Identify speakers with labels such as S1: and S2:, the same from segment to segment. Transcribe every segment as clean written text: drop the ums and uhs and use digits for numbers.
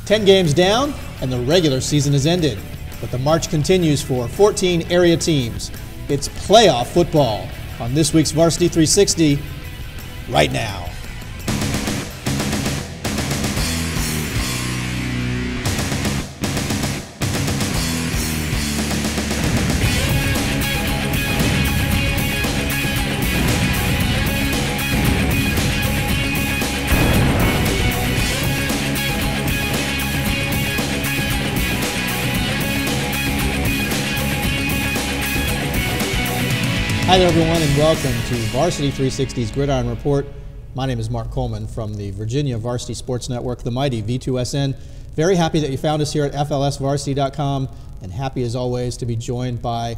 S1: 10 games down, and the regular season has ended. But the march continues for 14 area teams. It's playoff football on this week's Varsity 360 right now. Hi there, everyone, and welcome to Varsity 360's Gridiron Report. My name is Mark Coleman from the Virginia Varsity Sports Network, the mighty V2SN. Very happy that you found us here at FLSvarsity.com, and happy as always to be joined by,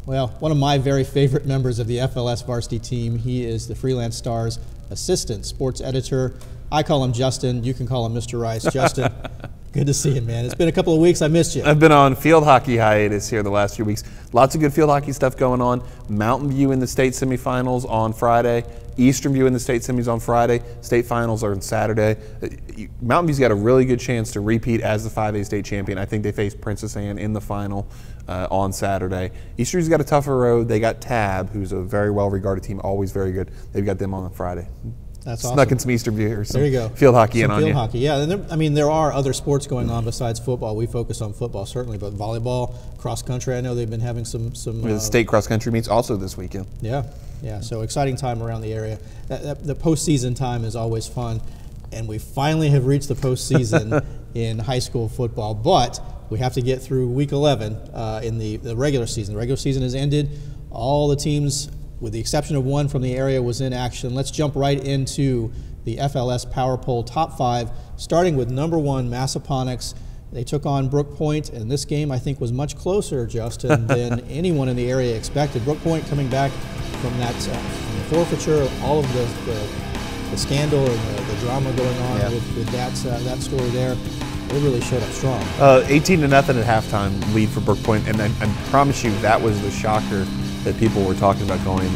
S1: well, one of my very favorite members of the FLS Varsity team. He is the Freelance Star's assistant sports editor. I call him Justin. You can call him Mr. Rice. Justin, good to see you, man. It's been a couple of weeks. I missed you.
S2: I've been on field hockey hiatus here the last few weeks. Lots of good field hockey stuff going on. Mountain View in the state semifinals on Friday. Eastern View in the state semis on Friday. State finals are on Saturday. Mountain View's got a really good chance to repeat as the 5A state champion. I think they face Princess Anne in the final on Saturday. Eastern View's got a tougher road. They got Tab, who's a very well-regarded team, always very good. They've got them on Friday.
S1: That's awesome.
S2: Snuck in some Eastern View or some
S1: there you go.
S2: Field hockey
S1: some
S2: in on you.
S1: Field hockey, yeah. And there are other sports going on besides football. We focus on football certainly, but volleyball, cross country. I know they've been having some.
S2: The state cross country meets also this weekend.
S1: Yeah. So exciting time around the area. The postseason time is always fun, and we finally have reached the postseason in high school football. But we have to get through week 11 in the regular season. The regular season has ended. All the teams, with the exception of one from the area, was in action. Let's jump right into the FLS Power Poll Top 5, starting with number 1, Massaponax. They took on Brook Point, and this game, I think, was much closer, Justin, than anyone in the area expected. Brook Point coming back from that from the forfeiture, all of the scandal and the drama going on with that story there. They really showed up strong.
S2: 18-0 at halftime lead for Brook Point, and I promise you that was the shocker that people were talking about going,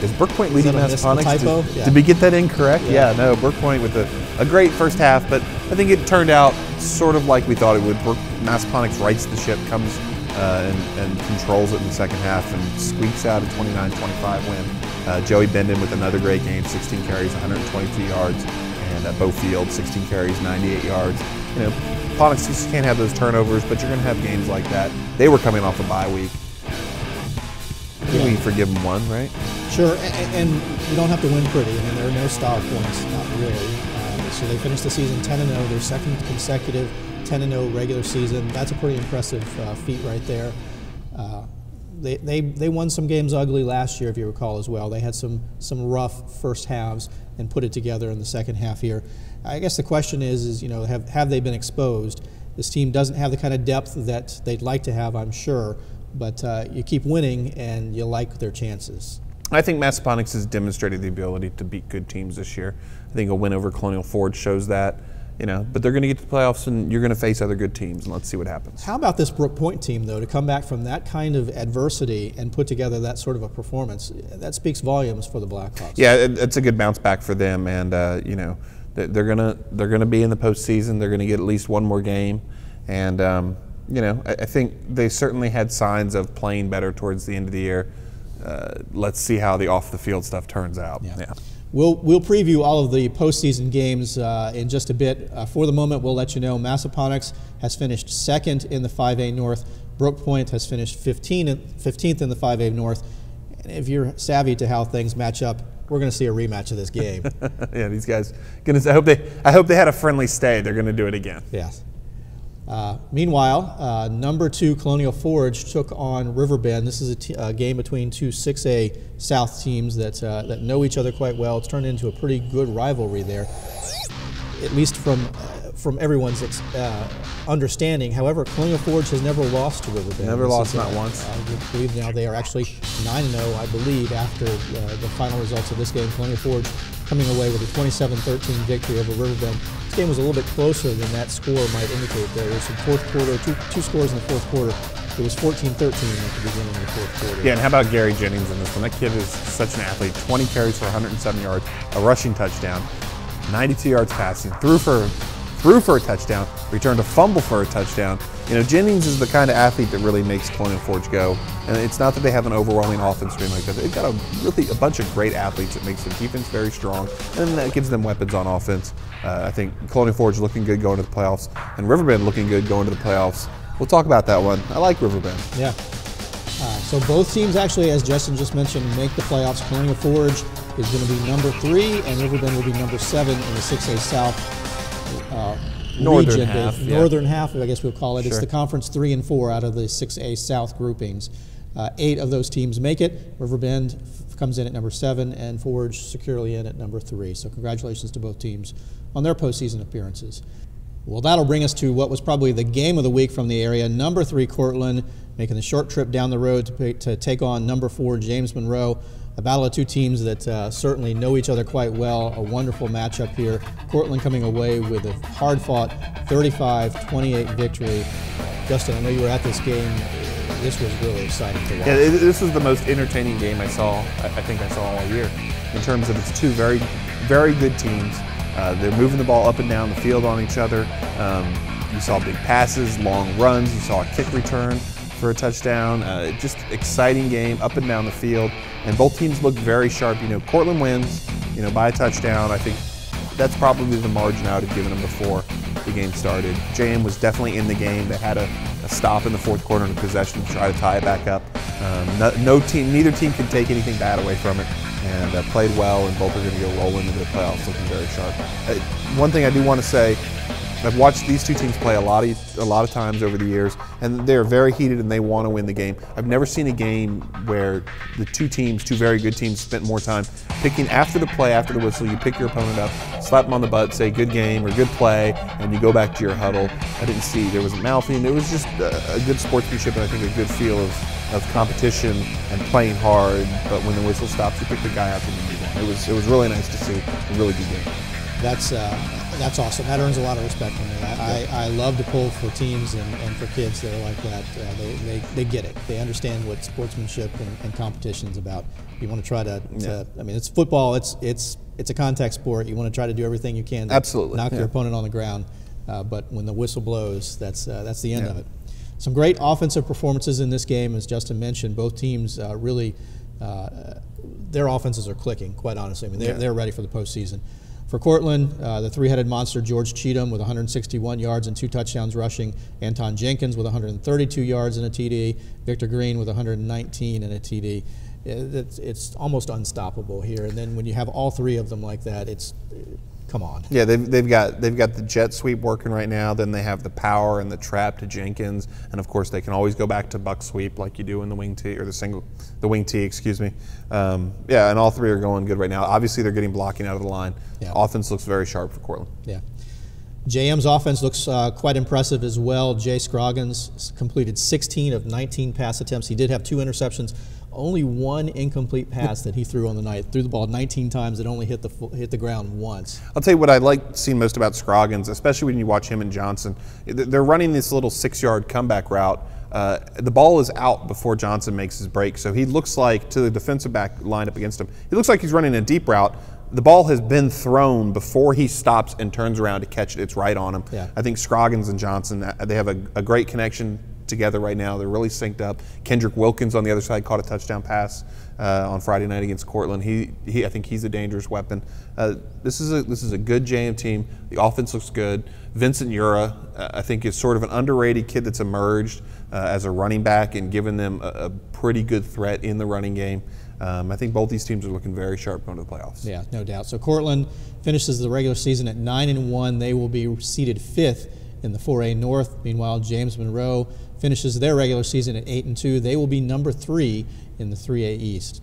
S2: is Brook Point leading Massaponax? Did we get that incorrect? Yeah, no, Brook Point with a great first half, but I think it turned out sort of like we thought it would. Massaponax rights the ship, comes and controls it in the second half and squeaks out a 29-25 win. Joey Benden with another great game, 16 carries, 122 yards, and Bo Field, 16 carries, 98 yards. You know, Ponax just can't have those turnovers, but you're going to have games like that. They were coming off a bye week. We forgive them one, right?
S1: Sure, and you don't have to win pretty. I mean, there are no star points, not really. So they finished the season 10-0, their second consecutive 10-0 regular season. That's a pretty impressive feat right there. They won some games ugly last year, if you recall, as well. They had some rough first halves and put it together in the second half here. I guess the question is you know, have they been exposed? This team doesn't have the kind of depth that they'd like to have, I'm sure. But you keep winning, and you like their chances.
S2: I think Massaponax has demonstrated the ability to beat good teams this year. I think a win over Colonial Ford shows that. You know, but they're going to get to the playoffs, and you're going to face other good teams, and let's see what happens.
S1: How about this Brook Point team, though, to come back from that kind of adversity and put together that sort of a performance? That speaks volumes for the Blackhawks.
S2: Yeah, it's a good bounce back for them, and you know, they're gonna be in the postseason. They're going to get at least one more game, and you know, I think they certainly had signs of playing better towards the end of the year. Let's see how the off-the-field stuff turns out. Yeah.
S1: We'll preview all of the postseason games in just a bit. For the moment, we'll let you know Massaponax has finished second in the 5A North. Brook Point has finished 15th in the 5A North. And if you're savvy to how things match up, we're going to see a rematch of this game.
S2: Yeah, these guys. I hope they had a friendly stay. They're going to do it again.
S1: Yes. Meanwhile, number 2 Colonial Forge took on Riverbend. This is a game between two 6A South teams that know each other quite well. It's turned into a pretty good rivalry there, at least from everyone's understanding. However, Colonial Forge has never lost to Riverbend.
S2: Never lost, not once.
S1: I believe now they are actually 9-0, I believe, after the final results of this game. Colonial Forge coming away with a 27-13 victory over Riverbend. This game was a little bit closer than that score might indicate. There was some fourth quarter, two scores in the fourth quarter. It was 14-13 at the beginning of the fourth quarter.
S2: Yeah, and how about Gary Jennings in this one? That kid is such an athlete. 20 carries for 107 yards, a rushing touchdown, 92 yards passing, threw for threw for a touchdown, returned a fumble for a touchdown. You know, Jennings is the kind of athlete that really makes Colonial Forge go. And it's not that they have an overwhelming offense stream like that. They've got a bunch of great athletes that makes the defense very strong, and that gives them weapons on offense. I think Colonial Forge looking good going to the playoffs, and Riverbend looking good going to the playoffs. We'll talk about that one. I like Riverbend.
S1: Yeah. So both teams actually, as Justin just mentioned, make the playoffs. Colonial Forge is going to be number 3, and Riverbend will be number 7 in the 6A South
S2: northern
S1: region.
S2: Half,
S1: northern half, I guess we'll call it.
S2: Sure.
S1: It's the conference 3 and 4 out of the 6A South groupings. 8 of those teams make it. Riverbend comes in at number 7, and Forge securely in at number 3. So congratulations to both teams on their postseason appearances. Well, that'll bring us to what was probably the game of the week from the area. Number 3, Cortland, making the short trip down the road to take on number 4, James Monroe. A battle of two teams that certainly know each other quite well. A wonderful matchup here. Cortland coming away with a hard-fought 35-28 victory. Justin, I know you were at this game. This was really exciting to watch.
S2: Yeah, this was the most entertaining game I think I saw all year. In terms of it's two very, very good teams. They're moving the ball up and down the field on each other. You saw big passes, long runs. You saw a kick return for a touchdown. Just exciting game up and down the field. And both teams look very sharp. You know, Cortland wins, you know, by a touchdown. I think that's probably the margin I would have given them before the game started. JM was definitely in the game. They had a stop in the fourth quarter in possession to try to tie it back up. Neither team could take anything bad away from it, and played well, and both are going to go roll into the playoffs looking very sharp. One thing I do want to say, I've watched these two teams play a lot of times over the years, and they're very heated and they want to win the game. I've never seen a game where the two very good teams, spent more time picking after the play, after the whistle. You pick your opponent up, slap them on the butt, say good game or good play, and you go back to your huddle. I didn't see there was a mouthing. It was just a good sportsmanship, and I think a good feel of competition and playing hard. But when the whistle stops, you pick the guy up and you move on. It was really nice to see a really good game.
S1: That's awesome. That earns a lot of respect from me. I love to pull for teams and for kids that are like that. They get it. They understand what sportsmanship and competition is about. You want to try to I mean, it's football. It's a contact sport. You want to try to do everything you can to
S2: absolutely
S1: knock your opponent on the ground. But when the whistle blows, that's the end of it. Some great offensive performances in this game, as Justin mentioned. Both teams really, their offenses are clicking, quite honestly. I mean, they're ready for the postseason. For Cortland, the three-headed monster George Cheatham with 161 yards and 2 touchdowns rushing, Anton Jenkins with 132 yards and a TD, Victor Green with 119 and a TD. It's almost unstoppable here. And then when you have all 3 of them like that, it's come on. Yeah,
S2: they've got the jet sweep working right now. Then they have the power and the trap to Jenkins, and of course they can always go back to buck sweep like you do in the wing tee or the wing tee. Excuse me. Yeah, and all 3 are going good right now. Obviously they're getting blocking out of the line. Yeah. Offense looks very sharp for Cortland.
S1: Yeah. JM's offense looks quite impressive as well. Jay Scroggins completed 16 of 19 pass attempts. He did have 2 interceptions. Only 1 incomplete pass that he threw on the night. Threw the ball 19 times. It only hit the ground once.
S2: I'll tell you what I like seeing most about Scroggins, especially when you watch him and Johnson. They're running this little 6-yard comeback route. The ball is out before Johnson makes his break, so he looks like, to the defensive back lined up against him, he looks like he's running a deep route. The ball has been thrown before he stops and turns around to catch it. It's right on him. Yeah. I think Scroggins and Johnson, they have a great connection together right now. They're really synced up. Kendrick Wilkins on the other side caught a touchdown pass on Friday night against Cortland. I think he's a dangerous weapon. This is a good JM team. The offense looks good. Vincent Ura, I think, is sort of an underrated kid that's emerged as a running back and given them a pretty good threat in the running game. I think both these teams are looking very sharp going to the playoffs.
S1: Yeah, no doubt. So Cortland finishes the regular season at 9-1. They will be seeded 5th in the 4A North. Meanwhile, James Monroe finishes their regular season at 8-2. They will be number 3 in the 3A East.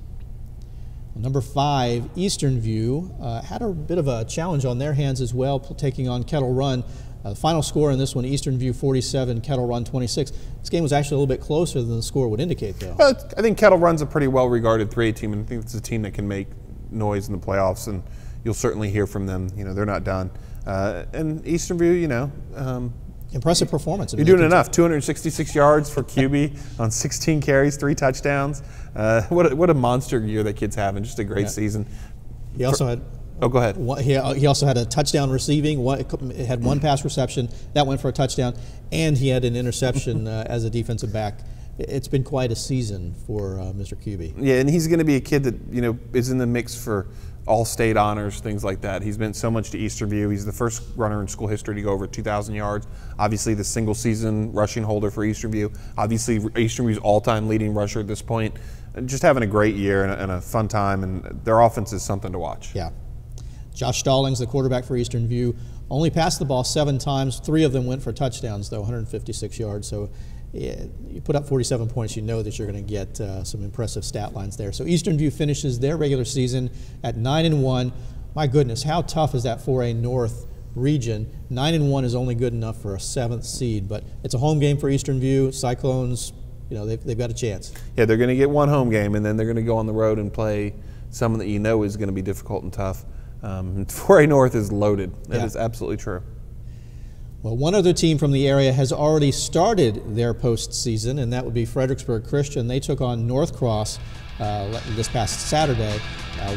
S1: Number 5, Eastern View, had a bit of a challenge on their hands as well, taking on Kettle Run. The final score in this one, Eastern View 47, Kettle Run 26. This game was actually a little bit closer than the score would indicate, though.
S2: Well, I think Kettle Run's a pretty well-regarded 3A team, and I think it's a team that can make noise in the playoffs, and you'll certainly hear from them. You know, they're not done. And Eastern View, you know,
S1: impressive performance.
S2: You're doing enough. 266 yards for QB on 16 carries, 3 touchdowns. What a monster year that kid's having. Just a great season.
S1: He also had
S2: Oh, go ahead.
S1: He also had a touchdown receiving. It had one pass reception that went for a touchdown, and he had an interception as a defensive back. It's been quite a season for Mr. QB.
S2: Yeah, and he's going to be a kid that is in the mix for all-state honors, things like that. He's meant so much to Easterview. He's the first runner in school history to go over 2,000 yards. Obviously, the single-season rushing holder for Easterview. Obviously, Easterview's all-time leading rusher at this point. Just having a great year and a fun time, and their offense is something to watch.
S1: Yeah. Josh Stallings, the quarterback for Eastern View, only passed the ball 7 times. 3 of them went for touchdowns, though, 156 yards. So you put up 47 points, you know that you're going to get some impressive stat lines there. So Eastern View finishes their regular season at 9-1. My goodness, how tough is that 4A North region? 9-1 is only good enough for a 7th seed, but it's a home game for Eastern View. Cyclones, they've got a chance.
S2: Yeah, they're going to get one home game, and then they're going to go on the road and play someone that is going to be difficult and tough. 4A North is loaded. That is absolutely true.
S1: Well, one other team from the area has already started their postseason, and that would be Fredericksburg Christian. They took on North Cross this past Saturday,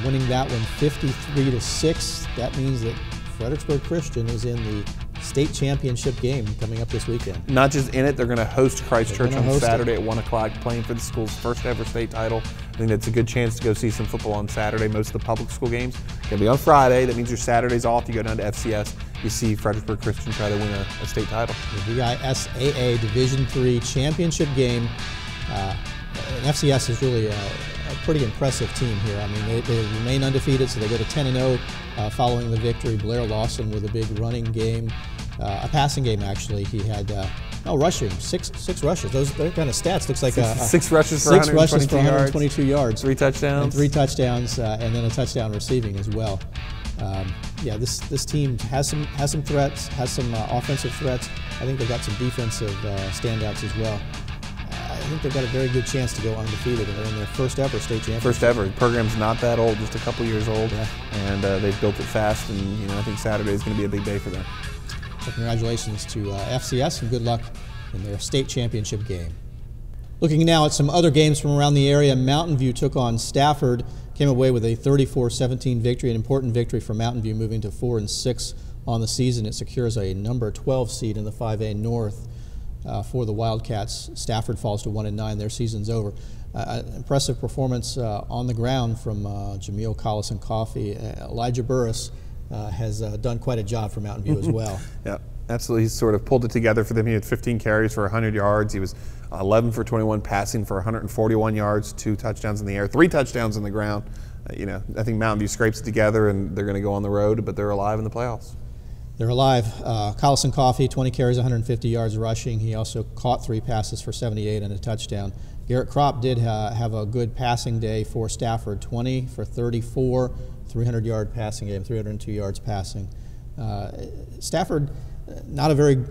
S1: winning that one 53-6. That means that Fredericksburg Christian is in the state championship game coming up this weekend.
S2: Not just in it, they're going to host Christ Church on Saturday at 1 o'clock, playing for the school's first ever state title. I think that's a good chance to go see some football on Saturday. Most of the public school games can be on Friday. That means your Saturday's off. You go down to FCS. You see Fredericksburg Christian try to win a state title.
S1: The VISAA Division III championship game. And FCS is really a pretty impressive team here. I mean, they remain undefeated, so they go to 10-0 following the victory. Blair Lawson with a big running game, a passing game actually. He had rushing, six rushes. Those kind of stats looks like
S2: six rushes for 122
S1: yards,
S2: 3 touchdowns,
S1: and 3 touchdowns, and then a touchdown receiving as well. This team has some threats, has some offensive threats. I think they've got some defensive standouts as well. I think they've got a very good chance to go undefeated, and they're in their first ever state championship.
S2: First ever. The program's not that old, just a couple years old, and they've built it fast. And I think Saturday is going to be a big day for them.
S1: So congratulations to FCS, and good luck in their state championship game. Looking now at some other games from around the area, Mountain View took on Stafford, came away with a 34-17 victory, an important victory for Mountain View, moving to 4-6 on the season. It secures a number 12 seed in the 5A North. For the Wildcats. Stafford falls to 1-9. Their season's over. Impressive performance on the ground from Jameel Collison Coffee. Elijah Burris has done quite a job for Mountain View as well.
S2: Yeah, absolutely. He's sort of pulled it together for them. He had 15 carries for 100 yards. He was 11 for 21 passing for 141 yards, 2 touchdowns in the air, 3 touchdowns on the ground. I think Mountain View scrapes it together, and they're going to go on the road, but they're alive in the playoffs.
S1: They're alive. Collison Coffee, 20 carries, 150 yards rushing. He also caught 3 passes for 78 and a touchdown. Garrett Kropp did have a good passing day for Stafford, 20 for 34, 300-yard passing game, 302 yards passing. Stafford, not a very,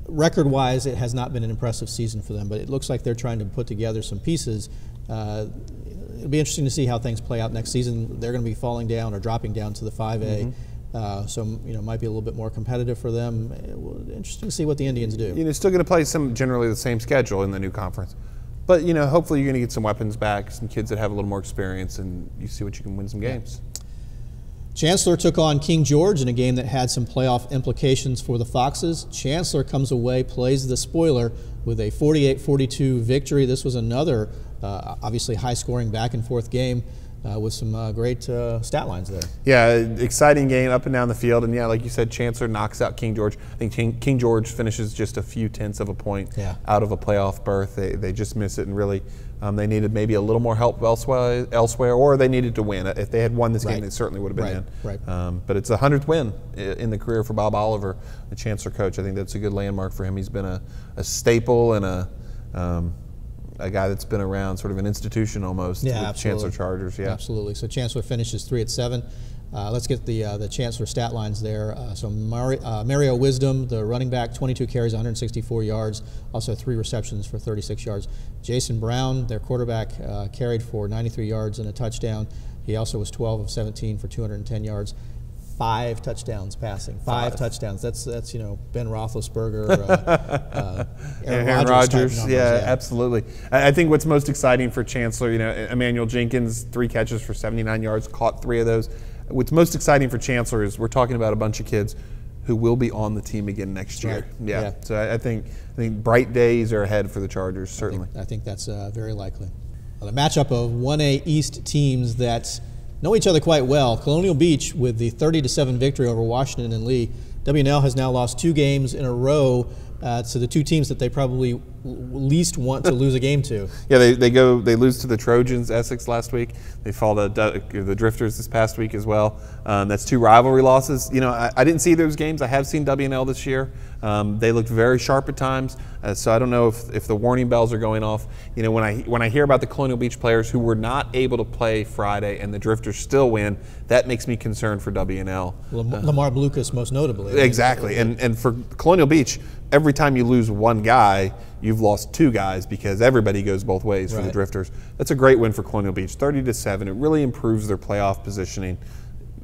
S1: record-wise, it has not been an impressive season for them, but it looks like they're trying to put together some pieces. It'll be interesting to see how things play out next season. They're going to be falling down or dropping down to the 5A. So might be a little bit more competitive for them. Interesting to see what the Indians do.
S2: Still going to play generally the same schedule in the new conference, but hopefully you're going to get some weapons back, some kids that have a little more experience, and you see what you can win some games.
S1: Chancellor took on King George in a game that had some playoff implications for the Foxes. Chancellor comes away, plays the spoiler with a 48-42 victory. This was another obviously high-scoring back-and-forth game. With some great stat lines there. Yeah,
S2: exciting game up and down the field. And, like you said, Chancellor knocks out King George. I think King George finishes just a few tenths of a point out of a playoff berth. They just miss it, and really they needed maybe a little more help elsewhere, or they needed to win. If they had won this game, they certainly would have been in.
S1: Right.
S2: But it's the 100th win in the career for Bob Oliver, the Chancellor coach. I think that's a good landmark for him. He's been a staple and a guy that's been around, sort of an institution almost, with Chancellor Chargers. Yeah,
S1: absolutely. So Chancellor finishes 3-7. Let's get the Chancellor stat lines there. So Mario Wisdom, the running back, 22 carries, 164 yards, also 3 receptions for 36 yards. Jason Brown, their quarterback, carried for 93 yards and a touchdown. He also was 12 of 17 for 210 yards. 5 touchdowns passing. 5 touchdowns. That's Ben Roethlisberger,
S2: Aaron Rodgers. Yeah, absolutely. I think what's most exciting for Chancellor, Emmanuel Jenkins, 3 catches for 79 yards, caught 3 of those. what's most exciting for Chancellor is we're talking about a bunch of kids who will be on the team again next year.
S1: Right. Yeah.
S2: So I think bright days are ahead for the Chargers, certainly.
S1: I think that's very likely. Well, the matchup of 1A East teams that know each other quite well. Colonial Beach with the 30-7 victory over Washington and Lee. W&L has now lost 2 games in a row to the 2 teams that they probably least want to lose a game to.
S2: Yeah, they lose to the Trojans, Essex last week. They fall to the Drifters this past week as well. That's 2 rivalry losses. You know, I didn't see those games. I have seen W&L this year. They looked very sharp at times. So I don't know if the warning bells are going off. You know, when I hear about the Colonial Beach players who were not able to play Friday and the Drifters still win, that makes me concerned for W&L.
S1: Lamar Blucas most notably.
S2: Exactly. And for Colonial Beach, every time you lose one guy, you've lost 2 guys because everybody goes both ways for the Drifters. That's a great win for Colonial Beach, 30-7. It really improves their playoff positioning.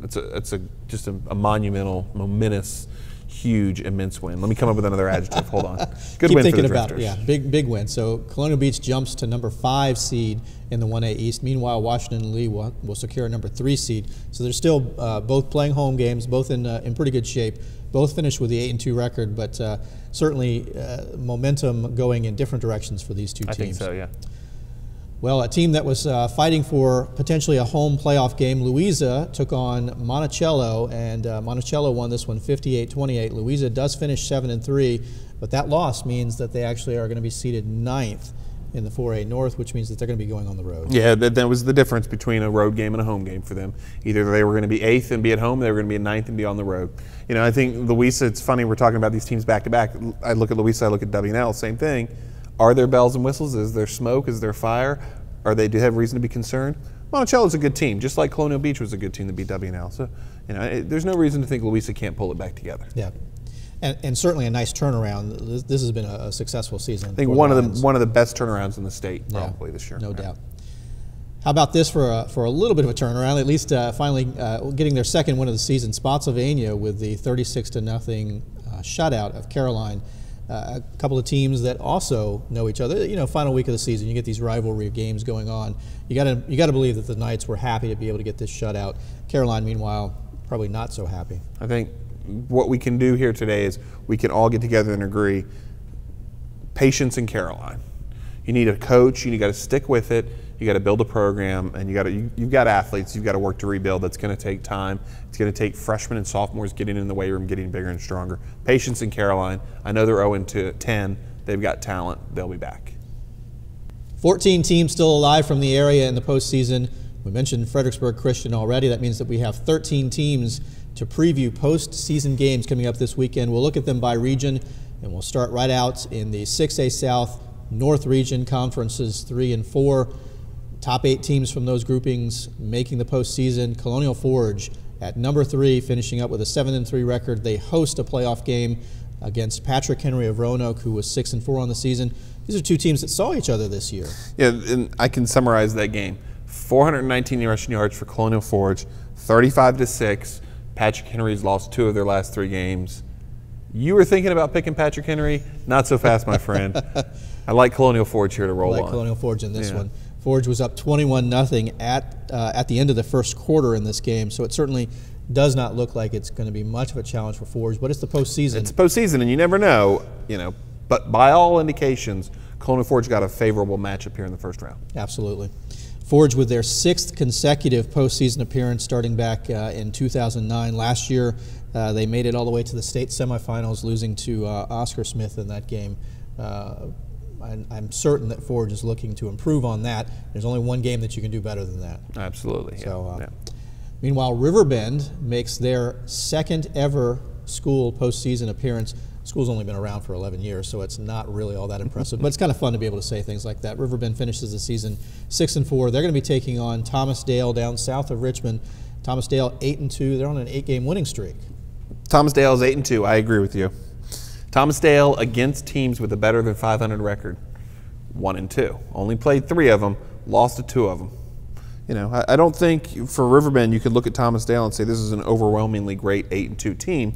S2: It's just a monumental, momentous, huge, immense win. Let me come up with another adjective. Hold on. Good win for the Drifters.
S1: Yeah, big win. So Colonial Beach jumps to number 5 seed in the 1A East. Meanwhile, Washington and Lee will secure a number 3 seed. So they're still both playing home games, both in pretty good shape. Both finished with the 8-2 record, but certainly momentum going in different directions for these 2 teams.
S2: I think so, yeah.
S1: Well, a team that was fighting for potentially a home playoff game, Louisa, took on Monticello, and Monticello won this one 58-28. Louisa does finish 7-3, but that loss means that they actually are going to be seated 9th in the 4A North, which means that they're going to be going on the road.
S2: Yeah, that was the difference between a road game and a home game for them. Either they were going to be 8th and be at home, they were going to be 9th and be on the road. You know, I think Louisa, it's funny, we're talking about these teams back-to-back. I look at Louisa, I look at W&L, same thing. Are there bells and whistles? Is there smoke? Is there fire? Do they have reason to be concerned? Monticello's a good team, just like Colonial Beach was a good team to beat W&L. So, you know, there's no reason to think Louisa can't pull it back together.
S1: Yeah, and certainly a nice turnaround. This has been a successful season.
S2: I think one of the best turnarounds in the state probably this year.
S1: No doubt. How about this for a little bit of a turnaround? At least finally getting their second win of the season. Spotsylvania with the 36-0 shutout of Caroline. A couple of teams that also know each other. You know, final week of the season, you get these rivalry games going on. You got to believe that the Knights were happy to be able to get this shutout. Caroline, meanwhile, probably not so happy.
S2: I think what we can do here today is we can all get together and agree. Patience in Caroline. You need a coach. You got to stick with it. You got to build a program, and you've got athletes. You've got to work to rebuild. That's going to take time. It's going to take freshmen and sophomores getting in the weight room, getting bigger and stronger. Patience in Caroline. I know they're 0-10. They've got talent. They'll be back.
S1: 14 teams still alive from the area in the postseason. We mentioned Fredericksburg Christian already. That means that we have 13 teams to preview postseason games coming up this weekend. We'll look at them by region, and we'll start right out in the 6A South North Region Conferences 3 and 4. Top 8 teams from those groupings making the postseason. Colonial Forge at number 3, finishing up with a 7-3 record. They host a playoff game against Patrick Henry of Roanoke, who was 6-4 on the season. These are 2 teams that saw each other this year.
S2: Yeah, and I can summarize that game. 419 rushing yards for Colonial Forge, 35-6. Patrick Henry's lost 2 of their last 3 games. You were thinking about picking Patrick Henry? Not so fast, my friend. I like Colonial Forge here to roll on.
S1: Colonial Forge in this one. Forge was up 21-0 at the end of the first quarter in this game, so it certainly does not look like it's going to be much of a challenge for Forge, but it's the postseason.
S2: It's the postseason, and you never know, but by all indications, Colonial Forge got a favorable matchup here in the first round.
S1: Absolutely. Forge with their 6th consecutive postseason appearance starting back in 2009. Last year, they made it all the way to the state semifinals, losing to Oscar Smith in that game. I'm certain that Forge is looking to improve on that. There's only one game that you can do better than that.
S2: Absolutely.
S1: So, meanwhile, Riverbend makes their 2nd ever school postseason appearance. School's only been around for 11 years, so it's not really all that impressive. But it's kind of fun to be able to say things like that. Riverbend finishes the season 6-4. They're going to be taking on Thomas Dale down south of Richmond. Thomas Dale 8-2. They're on an 8-game winning streak.
S2: Thomas Dale is 8-2. I agree with you. Thomas Dale against teams with a better than 500 record, 1-2. Only played 3 of them, lost to 2 of them. You know, I don't think for Riverbend you could look at Thomas Dale and say this is an overwhelmingly great 8-2 team.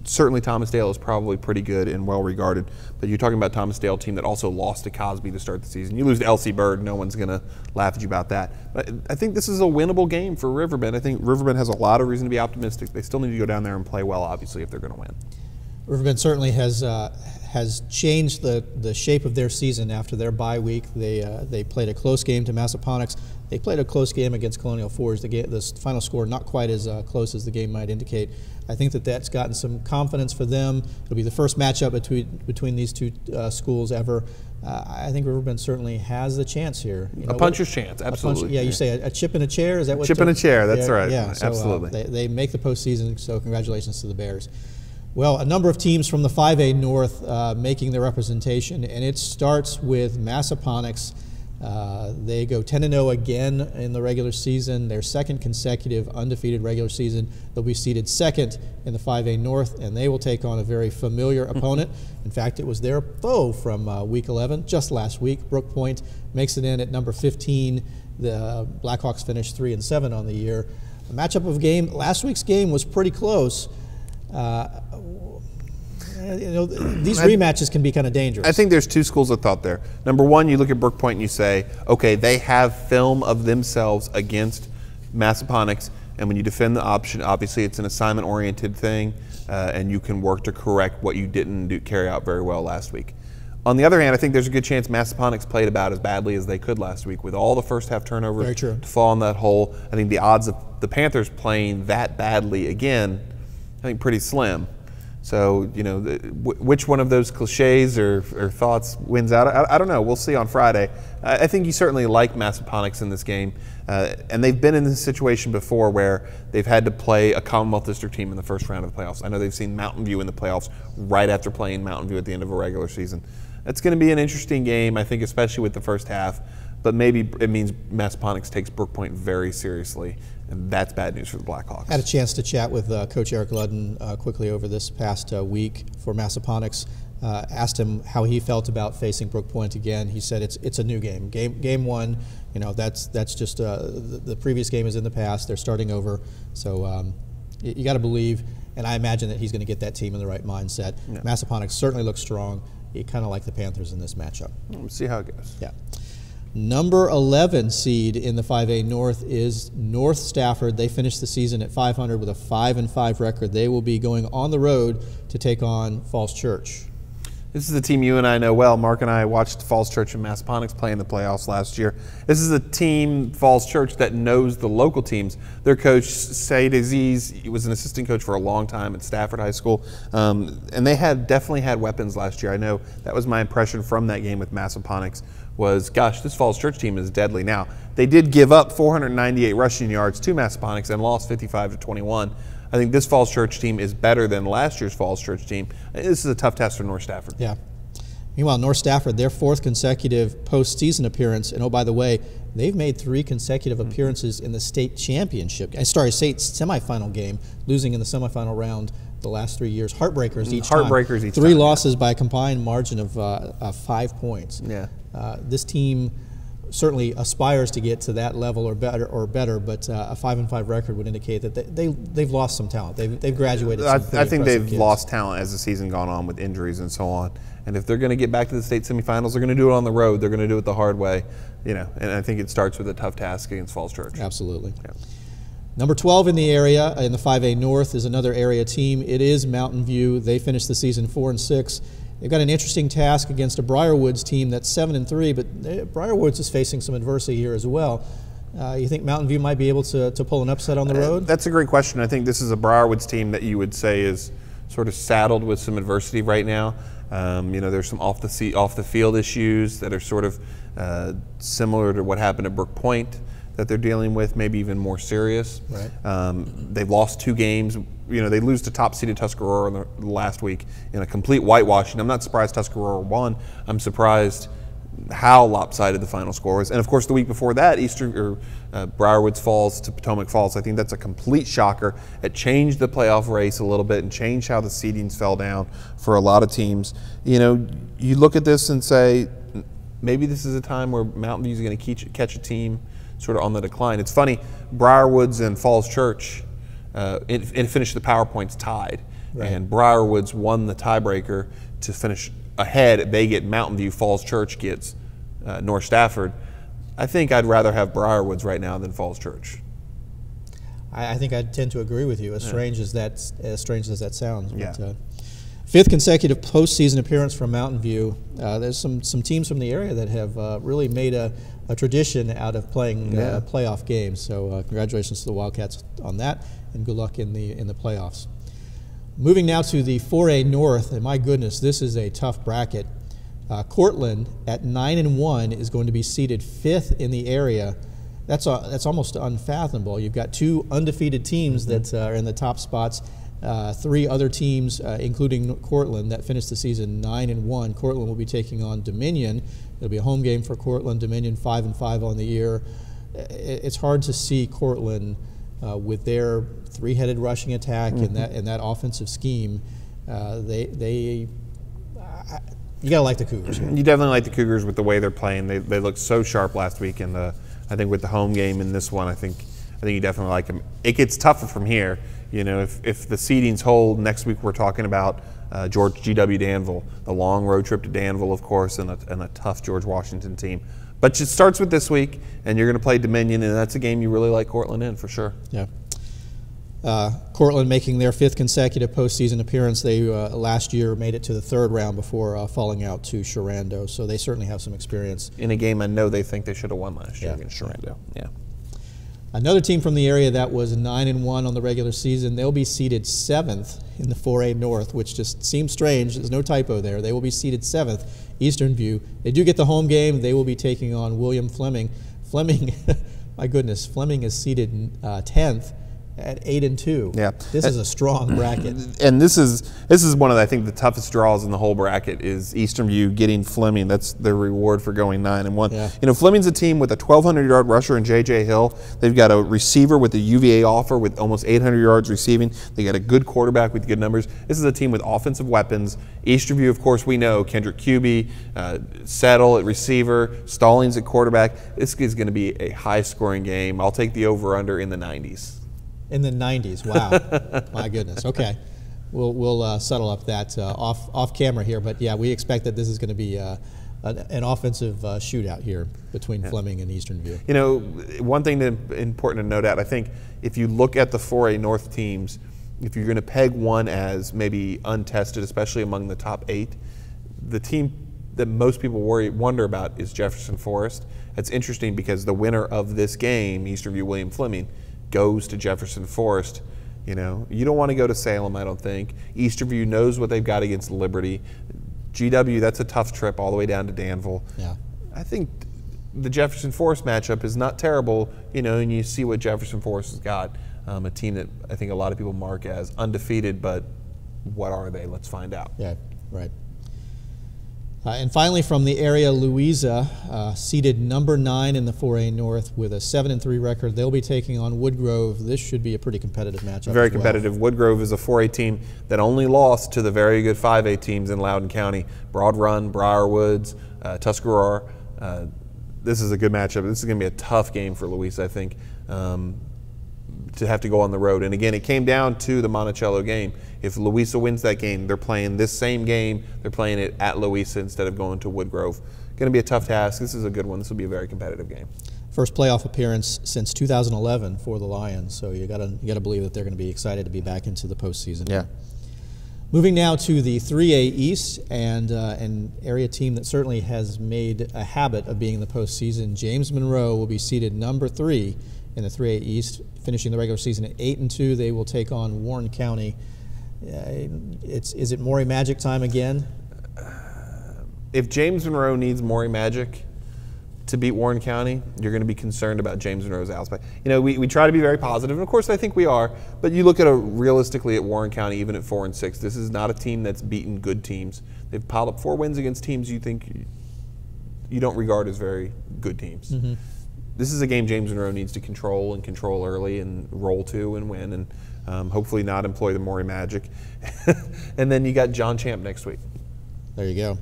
S2: certainly Thomasdale is probably pretty good and well regarded, but you're talking about Thomasdale team that also lost to Cosby to start the season. You lose to LC Bird, no one's going to laugh at you about that. But I think this is a winnable game for Riverbend. I think Riverbend has a lot of reason to be optimistic. They still need to go down there and play well, obviously, if they're going to win.
S1: Riverbend certainly has changed the shape of their season after their bye week. They played a close game to Massaponax. They played a close game against Colonial Forge. The final score not quite as close as the game might indicate. I think that's gotten some confidence for them. It'll be the first matchup between these two schools ever. I think Riverbend certainly has the chance here.
S2: A puncher's chance, absolutely.
S1: You say a chip in a chair. Is that what?
S2: Chip in a chair. That's right.
S1: Yeah, so,
S2: absolutely.
S1: They make the postseason. So congratulations to the Bears. Well, a number of teams from the 5A North making their representation, and it starts with Massaponax. They go 10-0 again in the regular season, their second consecutive undefeated regular season. They'll be seated second in the 5A North, and they will take on a very familiar opponent. In fact, it was their foe from Week 11, just last week. Brook Point makes it in at number 15. The Blackhawks finished 3-7 on the year. A matchup of game, last week's game was pretty close. These rematches can be kind of dangerous.
S2: I think there's two schools of thought there. Number one, you look at Brook Point and you say, okay, they have film of themselves against Massaponax, and when you defend the option, obviously it's an assignment-oriented thing, and you can work to correct what you didn't carry out very well last week. On the other hand, I think there's a good chance Massaponax played about as badly as they could last week with all the first half turnovers to fall in that hole. I think the odds of the Panthers playing that badly again, I think pretty slim. So, which one of those cliches or thoughts wins out? I don't know. We'll see on Friday. I think you certainly like Massaponax in this game. And they've been in this situation before where they've had to play a Commonwealth District team in the first round of the playoffs. I know they've seen Mountain View in the playoffs right after playing Mountain View at the end of a regular season. It's going to be an interesting game, I think, especially with the first half. But maybe it means Massaponax takes Brook Point very seriously, and that's bad news for the Blackhawks.
S1: I had a chance to chat with Coach Eric Ludden quickly over this past week for Massaponax. Asked him how he felt about facing Brook Point again. He said it's a new game. Game one, that's just the previous game is in the past. They're starting over, so you got to believe. And I imagine that he's going to get that team in the right mindset. Yeah. Massaponax certainly looks strong. You kind of like the Panthers in this matchup.
S2: We'll see how it goes.
S1: Yeah. Number 11 seed in the 5A North is North Stafford. They finished the season at 500 with a 5-5 record. They will be going on the road to take on Falls Church.
S2: This is a team you and I know well. Mark and I watched Falls Church and Massaponax play in the playoffs last year. This is a team, Falls Church, that knows the local teams. Their coach, Said Aziz, he was an assistant coach for a long time at Stafford High School, and they definitely had weapons last year. I know that was my impression from that game with Massaponax was, gosh, this Falls Church team is deadly. Now, they did give up 498 rushing yards to Massaponax and lost 55-21. I think this Falls Church team is better than last year's Falls Church team. This is a tough test for North Stafford.
S1: Yeah. Meanwhile, North Stafford, their fourth consecutive postseason appearance, and oh, by the way, they've made 3 consecutive appearances in the state championship. State semifinal game, losing in the semifinal round the last 3 years. Heartbreakers each time.
S2: Heartbreakers each time.
S1: 3 losses by a combined margin of 5 points.
S2: Yeah.
S1: This team certainly aspires to get to that level or better, but a 5-5 record would indicate that they've lost some talent. They've graduated.
S2: I think they've lost talent as the season gone on with injuries and so on. And if they're going to get back to the state semifinals, they're going to do it on the road. They're going to do it the hard way, And I think it starts with a tough task against Falls Church.
S1: Absolutely. Yeah. Number 12 in the area, in the 5A North, is another area team. It is Mountain View. They finished the season 4-6. They've got an interesting task against a Briarwoods team that's 7-3, but Briarwoods is facing some adversity here as well. You think Mountain View might be able to pull an upset on the road?
S2: That's a great question. I think this is a Briarwoods team that you would say is sort of saddled with some adversity right now. There's some off the field issues that are sort of similar to what happened at Brook Point that they're dealing with, maybe even more serious.
S1: Right.
S2: They've lost 2 games. They lose to top-seeded Tuscarora
S1: last
S2: week in a complete whitewashing. I'm not surprised Tuscarora won. I'm surprised how lopsided the final score was. And of course, the week before that, Briarwoods Falls to Potomac Falls. I think that's a complete shocker. It changed the playoff race a little bit and changed how the seedings fell down for a lot of teams. You look at this and say, maybe this is a time where Mountain View is going to catch a team sort of on the decline. It's funny, Briarwoods and Falls Church, it finished the PowerPoints tied.
S1: Right.
S2: And Briarwoods won the tiebreaker to finish ahead. They get Mountain View, Falls Church gets North Stafford. I think I'd rather have Briarwoods right now than Falls Church.
S1: I think I tend to agree with you. As strange as that sounds.
S2: Yeah.
S1: But, fifth consecutive postseason appearance from Mountain View. There's some teams from the area that have really made a tradition out of playing playoff games. So congratulations to the Wildcats on that, and good luck in the playoffs. Moving now to the 4A North, and my goodness, this is a tough bracket. Cortland at 9-1 is going to be seated 5th in the area. That's almost unfathomable. You've got 2 undefeated teams that are in the top spots. 3 other teams, including Cortland, that finished the season 9-1. Cortland will be taking on Dominion. It'll be a home game for Cortland. Dominion 5-5 on the year. It's hard to see Cortland with their 3-headed rushing attack and that offensive scheme. You gotta like the Cougars.
S2: You definitely like the Cougars with the way they're playing. They looked so sharp last week, and I think with the home game in this one, I think you definitely like them. It gets tougher from here. You know, if the seedings hold, next week we're talking about GW Danville, the long road trip to Danville, of course, and a tough George Washington team. But it starts with this week, and you're going to play Dominion, and that's a game you really like Cortland in for sure.
S1: Yeah. Cortland making their 5th consecutive postseason appearance. They last year made it to the 3rd round before falling out to Sharando, so they certainly have some experience.
S2: In a game I know they think they should have won last year against Sharando. Yeah.
S1: Another team from the area that was 9-1 on the regular season, they'll be seated 7th in the 4A North, which just seems strange. There's no typo there. They will be seated 7th, Eastern View. They do get the home game. They will be taking on William Fleming. Fleming, my goodness, Fleming is seated 10th at 8-2.
S2: Yeah,
S1: this is a strong bracket.
S2: And this is one of I think the toughest draws in the whole bracket is Eastern View getting Fleming. That's their reward for going 9-1.
S1: Yeah.
S2: You know, Fleming's a team with a 1,200-yard rusher in J.J. Hill. They've got a receiver with a UVA offer with almost 800 yards receiving. They got a good quarterback with good numbers. This is a team with offensive weapons. Eastern View, of course, we know Kendrick Cubey, Settle at receiver, Stallings at quarterback. This is going to be a high-scoring game. I'll take the over/under in the 90s.
S1: In the 90s, wow. My goodness, okay. We'll settle up that off camera here, but yeah, we expect that this is going to be an offensive shootout here between Fleming and Eastern View.
S2: You know, one thing important to note out, I think if you look at the 4A North teams, if you're going to peg one as maybe untested, especially among the top 8, the team that most people wonder about is Jefferson Forest. It's interesting because the winner of this game, Eastern View William Fleming, goes to Jefferson Forest. You know, you don't want to go to Salem, I don't think. Eastern View knows what they've got against Liberty. GW, that's a tough trip all the way down to Danville.
S1: Yeah.
S2: I think the Jefferson Forest matchup is not terrible, you know, and you see what Jefferson Forest has got. A team that I think a lot of people mark as undefeated, but what are they? Let's find out.
S1: Yeah, right. And finally, from the area, Louisa, seeded number 9 in the 4A North with a 7-3 record. They'll be taking on Woodgrove. This should be a pretty competitive matchup.
S2: Very competitive. Woodgrove is a 4A team that only lost to the very good 5A teams in Loudoun County. Broad Run, Briarwoods, Tuscarora. This is a good matchup. This is going to be a tough game for Louisa, I think, to have to go on the road. And again, it came down to the Monticello game. If Louisa wins that game, they're playing this same game. They're playing it at Louisa instead of going to Woodgrove. Going to be a tough task. This is a good one. This will be a very competitive game.
S1: First playoff appearance since 2011 for the Lions. So you got to believe that they're going to be excited to be back into the postseason.
S2: Yeah.
S1: Moving now to the 3A East, and an area team that certainly has made a habit of being in the postseason. James Monroe will be seated number 3 in the 3A East, finishing the regular season at 8-2. They will take on Warren County. Is it Maury Magic time again?
S2: If James Monroe needs Maury Magic to beat Warren County, you're going to be concerned about James Monroe's outspec. You know, we try to be very positive, and of course I think we are, but you look at realistically at Warren County, even at 4-6, this is not a team that's beaten good teams. They've piled up 4 wins against teams you think you don't regard as very good teams. Mm-hmm. This is a game James Monroe needs to control early and roll to and win, and hopefully not employ the Maury Magic. And then you got John Champ next week.
S1: There you go.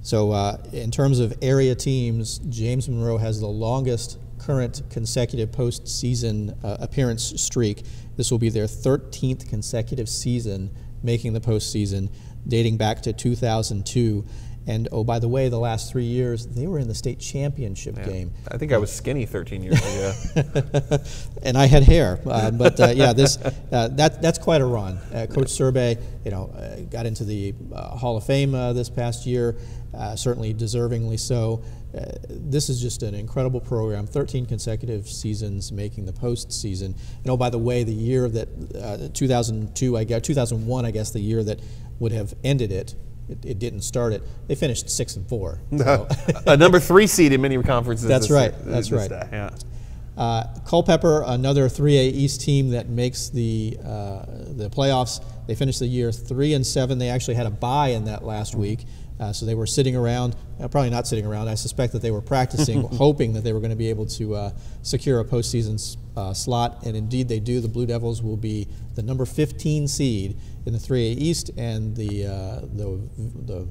S1: So in terms of area teams, James Monroe has the longest current consecutive postseason appearance streak. This will be their 13th consecutive season making the postseason, dating back to 2002. And, oh, by the way, the last 3 years, they were in the state championship game.
S2: I think I was skinny 13 years ago.
S1: And I had hair. Yeah, that's quite a run. Coach Serbe, got into the Hall of Fame this past year, certainly deservingly so. This is just an incredible program, 13 consecutive seasons making the postseason. And, oh, by the way, the year that 2001, I guess, the year that would have ended it, it didn't start it. They finished 6-4. So.
S2: A number 3 seed in many conferences.
S1: That's right. That's right.
S2: Yeah.
S1: Culpeper, another 3A East team that makes the playoffs. They finished the year 3-7. They actually had a bye in that last week, so they were sitting around. Probably not sitting around. I suspect that they were practicing, hoping that they were going to be able to secure a postseason slot, and indeed they do. The Blue Devils will be the number 15 seed in the 3A East, and the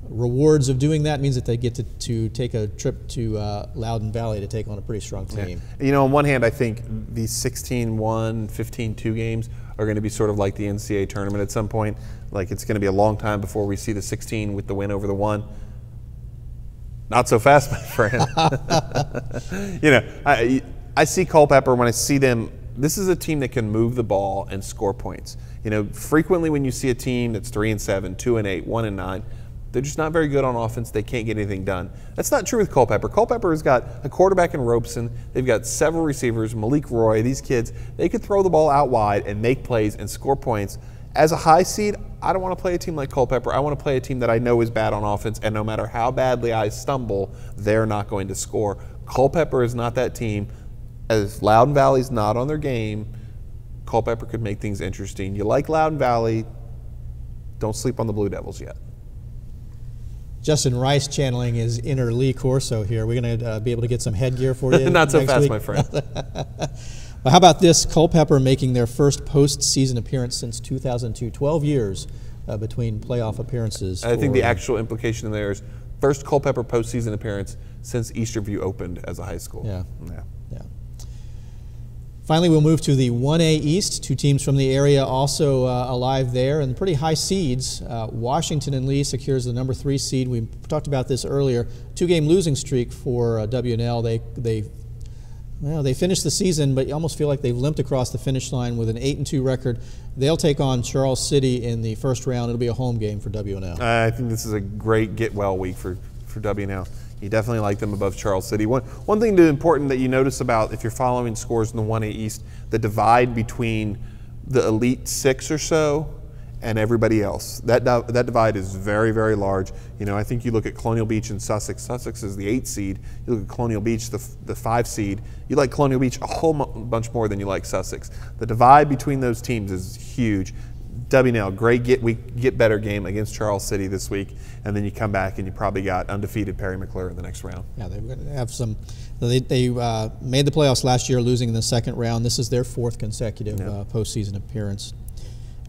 S1: rewards of doing that means that they get to take a trip to Loudoun Valley to take on a pretty strong team.
S2: Yeah. On one hand, I think these 16-1, 15-2 games are going to be sort of like the NCAA tournament at some point. Like, it's going to be a long time before we see the 16 with the win over the 1. Not so fast, my friend. I see Culpeper when I see them. This is a team that can move the ball and score points. Frequently when you see a team that's 3-7, 2-8, 1-9, they're just not very good on offense. They can't get anything done. That's not true with Culpeper. Culpeper has got a quarterback in Robeson. They've got several receivers, Malik Roy. These kids, they could throw the ball out wide and make plays and score points. As a high seed, I don't want to play a team like Culpeper. I want to play a team that I know is bad on offense, and no matter how badly I stumble, they're not going to score. Culpeper is not that team. As Loudoun Valley's not on their game, Culpeper could make things interesting. You like Loudoun Valley, don't sleep on the Blue Devils yet.
S1: Justin Rice channeling his inner Lee Corso here. We're going to be able to get some headgear for you.
S2: Not so fast,
S1: week.
S2: My friend.
S1: Well, how about this? Culpeper making their first postseason appearance since 2002. 12 years between playoff appearances.
S2: I think the actual implication in there is first Culpeper postseason appearance since Easterview opened as a high school.
S1: Yeah. Finally, we'll move to the 1A East. 2 teams from the area also alive there, and pretty high seeds. Washington and Lee secures the number 3 seed. We talked about this earlier. 2-game losing streak for WNL. They finished the season, but you almost feel like they've limped across the finish line with an 8-2 record. They'll take on Charles City in the first round. It'll be a home game for WNL.
S2: I think this is a great get-well week for WNL. You definitely like them above Charles City. One thing important that you notice about, if you're following scores in the 1A East, the divide between the Elite 6 or so and everybody else. That divide is very, very large. I think you look at Colonial Beach and Sussex. Sussex is the 8 seed. You look at Colonial Beach, the 5 seed. You like Colonial Beach a whole bunch more than you like Sussex. The divide between those teams is huge. WNL, great get better game against Charles City this week, and then you come back and you probably got undefeated Perry McClure in the next round. Yeah,
S1: they're going to have some. They made the playoffs last year, losing in the second round. This is their 4th consecutive postseason appearance.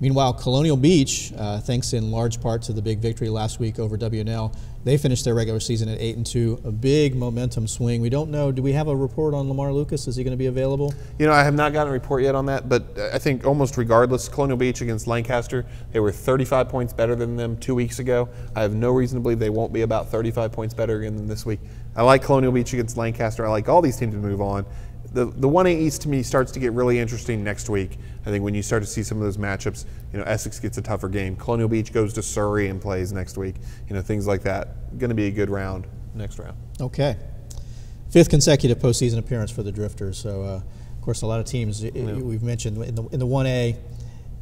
S1: Meanwhile, Colonial Beach, thanks in large part to the big victory last week over WNL, they finished their regular season at 8-2, a big momentum swing. We don't know, do we have a report on Lamar Lucas? Is he going to be available?
S2: I have not gotten a report yet on that, but I think almost regardless, Colonial Beach against Lancaster, they were 35 points better than them 2 weeks ago. I have no reason to believe they won't be about 35 points better again than this week. I like Colonial Beach against Lancaster. I like all these teams to move on. The 1A East to me starts to get really interesting next week. I think when you start to see some of those matchups, Essex gets a tougher game. Colonial Beach goes to Surrey and plays next week. Things like that. Going to be a good round next round.
S1: Okay. 5th consecutive postseason appearance for the Drifters. So, of course, a lot of teams we've mentioned in the 1A.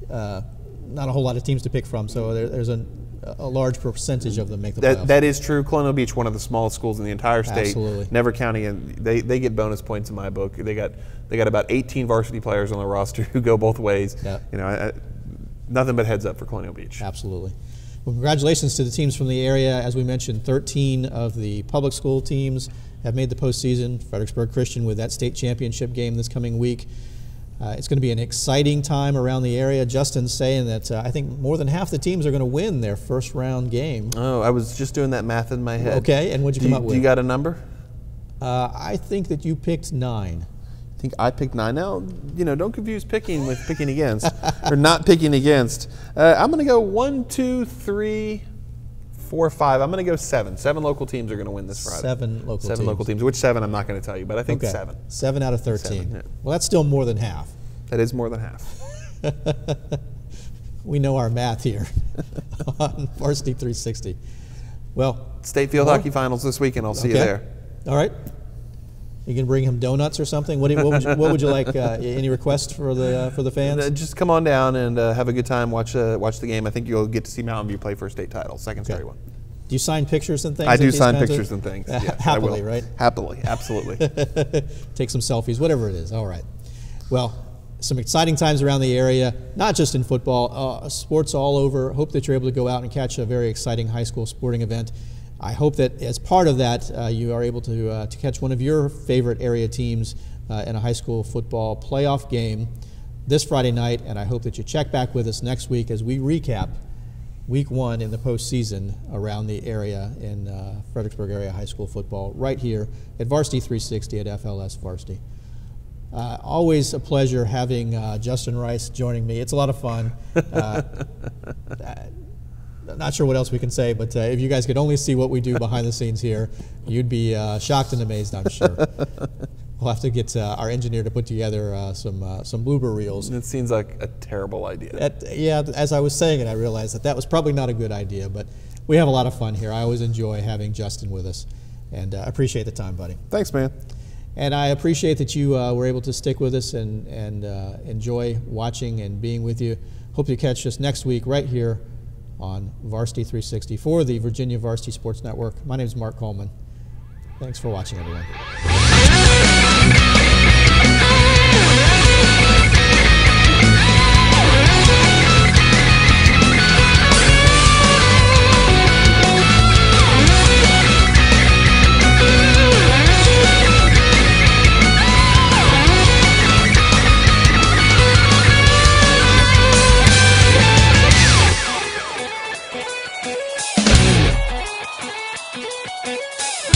S1: Not a whole lot of teams to pick from. So there's a large percentage of them make the playoffs.
S2: That is true. Colonial Beach, one of the smallest schools in the entire state.
S1: Absolutely.
S2: Never counting, and they get bonus points in my book. They got about 18 varsity players on the roster who go both ways.
S1: Yeah.
S2: Nothing but heads up for Colonial Beach.
S1: Absolutely. Well, congratulations to the teams from the area. As we mentioned, 13 of the public school teams have made the postseason. Fredericksburg Christian with that state championship game this coming week. It's going to be an exciting time around the area. Justin's saying that I think more than half the teams are going to win their first round game.
S2: Oh, I was just doing that math in my head.
S1: Okay, and what'd you come up with?
S2: Do you got a number?
S1: I think that you picked 9.
S2: think I picked 9. Now, don't confuse picking with picking against or not picking against. I'm going to go 1, 2, 3, 4, 5. I'm going to go 7. 7 local teams are going to win this Friday.
S1: 7 local teams.
S2: Which 7 I'm not going to tell you, but I think 7.
S1: 7 out of 13.
S2: 7, yeah.
S1: Well, that's still more than half.
S2: That is more than half.
S1: We know our math here on Varsity 360. Well,
S2: State Field Hockey Finals this weekend. I'll see you there.
S1: All right. You can bring him donuts or something. What would you like? Any requests for the fans?
S2: Just come on down and have a good time. Watch the game. I think you'll get to see Mountain View play for a state title, second straight one.
S1: Do you sign pictures and things?
S2: I do sign pictures and things. Yes,
S1: happily, right?
S2: Happily, absolutely.
S1: Take some selfies, whatever it is. All right. Well, some exciting times around the area, not just in football, sports all over. Hope that you're able to go out and catch a very exciting high school sporting event. I hope that as part of that, you are able to catch one of your favorite area teams in a high school football playoff game this Friday night, and I hope that you check back with us next week as we recap Week 1 in the postseason around the area in Fredericksburg area high school football right here at Varsity 360 at FLS Varsity. Always a pleasure having Justin Rice joining me. It's a lot of fun. Not sure what else we can say, but if you guys could only see what we do behind the scenes here, you'd be shocked and amazed, I'm sure. We'll have to get our engineer to put together some blooper reels.
S2: It seems like a terrible idea.
S1: Yeah, as I was saying it, I realized that was probably not a good idea, but we have a lot of fun here. I always enjoy having Justin with us, and appreciate the time, buddy.
S2: Thanks, man.
S1: And I appreciate that you were able to stick with us and enjoy watching and being with you. Hope you catch us next week right here on Varsity 360 for the Virginia Varsity Sports Network. My name is Mark Coleman. Thanks for watching, everyone.